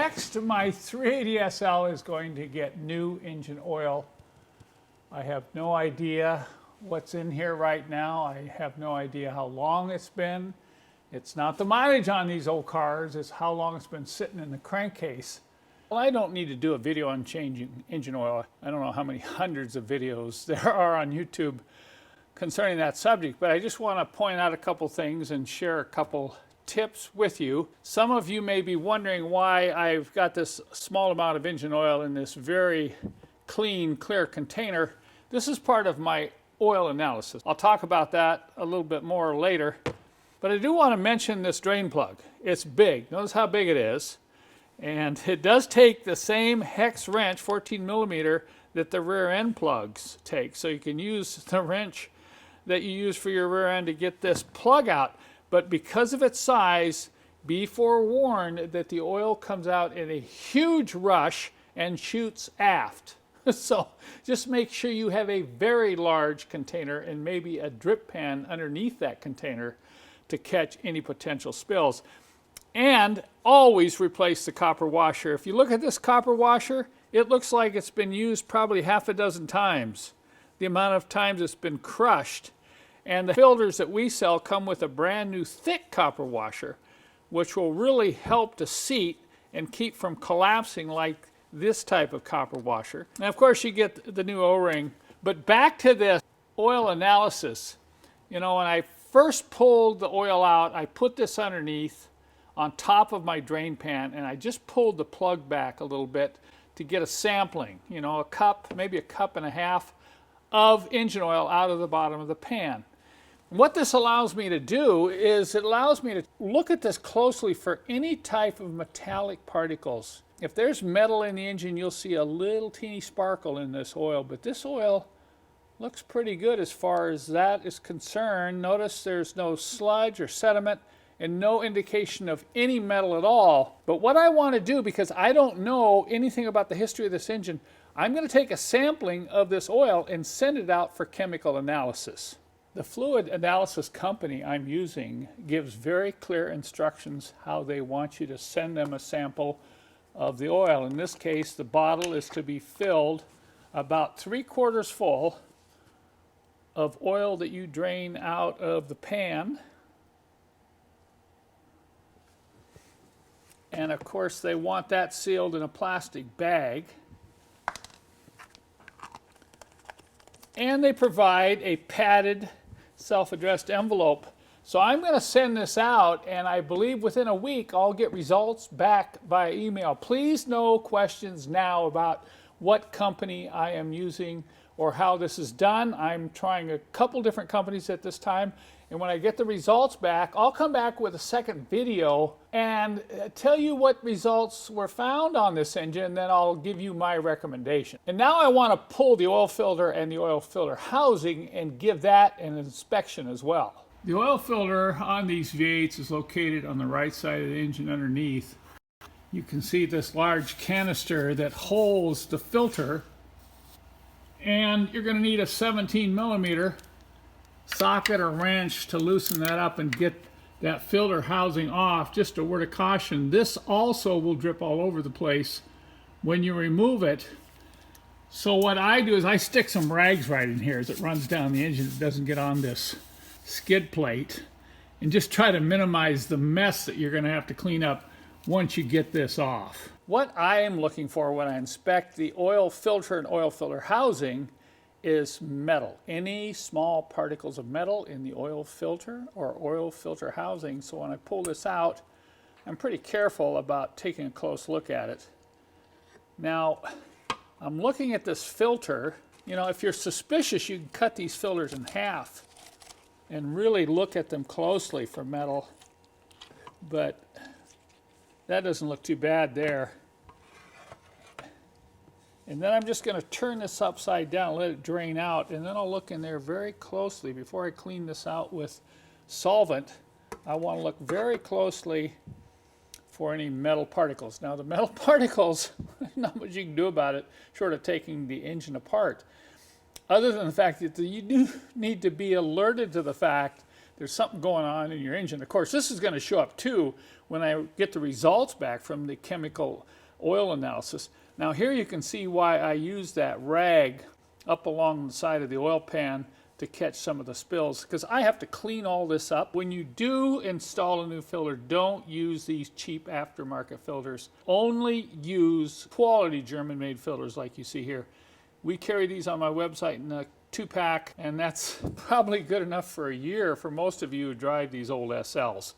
Next, my 380 SL is going to get new engine oil. I have no idea what's in here right now. I have no idea how long it's been. It's not the mileage on these old cars, it's how long it's been sitting in the crankcase. Well, I don't need to do a video on changing engine oil. I don't know how many hundreds of videos there are on YouTube concerning that subject, but I just want to point out a couple things and share a couple tips with you. Some of you may be wondering why I've got this small amount of engine oil in this very clean, clear container. This is part of my oil analysis. I'll talk about that a little bit more later. But I do want to mention this drain plug. It's big. Notice how big it is. And it does take the same hex wrench, 14 millimeter, that the rear end plugs take. So you can use the wrench that you use for your rear end to get this plug out. But because of its size, be forewarned that the oil comes out in a huge rush and shoots aft. So just make sure you have a very large container and maybe a drip pan underneath that container to catch any potential spills. And always replace the copper washer. If you look at this copper washer, it looks like it's been used probably half a dozen times. The amount of times it's been crushed. And the filters that we sell come with a brand new thick copper washer, which will really help to seat and keep from collapsing like this type of copper washer. And of course you get the new O-ring. But back to this oil analysis. You know, when I first pulled the oil out, I put this underneath on top of my drain pan, and I just pulled the plug back a little bit to get a sampling, you know, a cup, maybe a cup and a half of engine oil out of the bottom of the pan. What this allows me to do is it allows me to look at this closely for any type of metallic particles. If there's metal in the engine, you'll see a little teeny sparkle in this oil, but this oil looks pretty good as far as that is concerned. Notice there's no sludge or sediment and no indication of any metal at all. But what I want to do, because I don't know anything about the history of this engine, I'm going to take a sampling of this oil and send it out for chemical analysis. The fluid analysis company I'm using gives very clear instructions how they want you to send them a sample of the oil. In this case, the bottle is to be filled about 3/4 full of oil that you drain out of the pan. And of course they want that sealed in a plastic bag. And they provide a padded self-addressed envelope. So I'm going to send this out, and I believe within a week I'll get results back via email. Please no questions now about what company I am using or how this is done. I'm trying a couple different companies at this time, and when I get the results back, I'll come back with a second video and tell you what results were found on this engine, then I'll give you my recommendation. And now I want to pull the oil filter and the oil filter housing and give that an inspection as well. The oil filter on these V8s is located on the right side of the engine underneath. You can see this large canister that holds the filter, and you're going to need a 17 millimeter socket or wrench to loosen that up and get that filter housing off. Just a word of caution, this also will drip all over the place when you remove it. So what I do is I stick some rags right in here as it runs down the engine. It doesn't get on this skid plate, and just try to minimize the mess that you're going to have to clean up once you get this off. What I am looking for when I inspect the oil filter and oil filter housing is metal. Any small particles of metal in the oil filter or oil filter housing. So when I pull this out, I'm pretty careful about taking a close look at it. Now, I'm looking at this filter. You know, if you're suspicious, you can cut these filters in half and really look at them closely for metal. But that doesn't look too bad there. And then I'm just going to turn this upside down, let it drain out, and then I'll look in there very closely. Before I clean this out with solvent, I want to look very closely for any metal particles. Now the metal particles, not much you can do about it short of taking the engine apart. Other than the fact that you do need to be alerted to the fact there's something going on in your engine. Of course, this is going to show up too when I get the results back from the chemical oil analysis. Now here you can see why I use that rag up along the side of the oil pan to catch some of the spills, because I have to clean all this up. When you do install a new filter, don't use these cheap aftermarket filters. Only use quality German-made filters like you see here. We carry these on my website in a 2-pack, and that's probably good enough for a year for most of you who drive these old SLs.